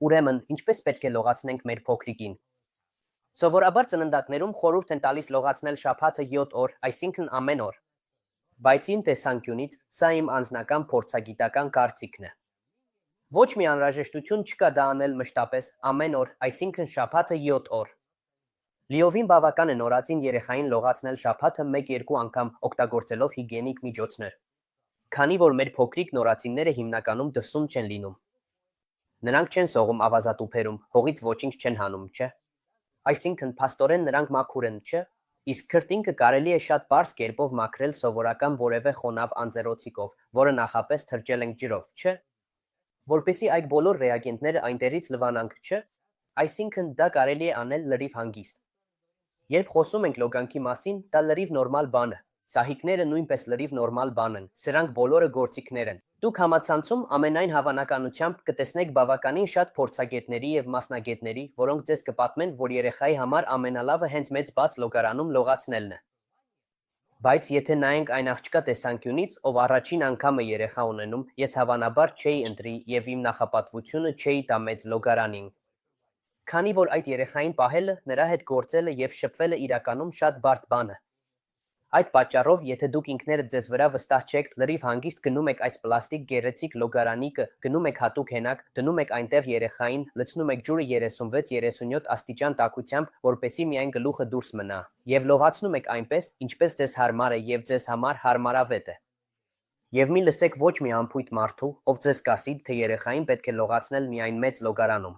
Ուրեմն, ինչպես պետք է լողացնենք մեր փոքրիկին։ Սովորաբար ծննդատներում խորհուրդ են տալիս լողացնել շաբաթը 7 օր, այսինքն ամեն օր։ Բայց իմ տեսանկյունից սա իմ անձնական փորձագիտական կարծիքն է։ Ոչ մի անհրաժեշտություն չկա դա անել մշտապես ամեն օր, այսինքն շաբաթը 7 օր։ Լիովին բավական է նորածին երեխային լողացնել շաբաթը 1-2 անգամ օգտագործելով հիգիենիկ միջոցներ։ Քանի որ մեր փոքրիկ նորածինները հիմնականում դսում չեն լինում։ Նրանք չեն սողում ավազատուփերում, հողից ոչինչ չեն հանում, չէ։ Այսինքն փաստորեն նրանք մաքուր են, չէ։ Իսկ քրտինքը կարելի է շատ པարզ կերպով մաքրել սովորական որևէ խոնավ անձեռոցիկով, որը նախապես թրջել ենք ջրով, չէ։ Որպեսզի այդ բոլոր ռեագենտները այնտեղից լվանանք, չէ։ Այսինքն դա կարելի է անել լրիվ հանգիստ։ Երբ խոսում ենք լոգանքի մասին, դա լրիվ նորմալ բան է։ Սահիկները նույնպես լրիվ նորմալ բան են, սրանք բոլորը գործիքներ են։ Դուք համացանցում ամենայն հավանականությամբ կտեսնեք բավականին շատ փորձագետների եւ մասնագետների, որոնք ձեզ կպատմեն, որ երեխայի համար ամենալավը հենց մեծ բաց լոգարանում լողացնելն է։ Բայց եթե նայենք այն աղջկա տեսանկյունից, ով առաջին անգամ է երեխա ունենում, ես հավանաբար չէի ընտրի եւ իմ նախապատվությունը չէի տա մեծ լոգարանին։ Քանի որ այդ երեխային պահելը, նրա հետ գործելը եւ շփվելը իրականում շատ բարդ բան է։ Այդ պատճառով, եթե դուք ինքներդ ձեզ վրա վստահ չեք, լրիվ հանգիստ գնում եք այս պլաստիկ գեղեցիկ լոգարանիկը, գնում եք հատուկ հենակ, դնում եք այնտեղ երեխային, լցնում եք ջուրը 36-37 աստիճան տաքությամբ, որպեսզի միայն գլուխը դուրս մնա, եւ լողացնում եք այնպես, ինչպես ձեզ հարմար է եւ ձեզ համար հարմարավետ է։ Եվ մի լսեք ոչ մի անփույթ մարդու, ով ձեզ կասի, թե երեխային պետք է լողացնել միայն մեծ լոգարանում։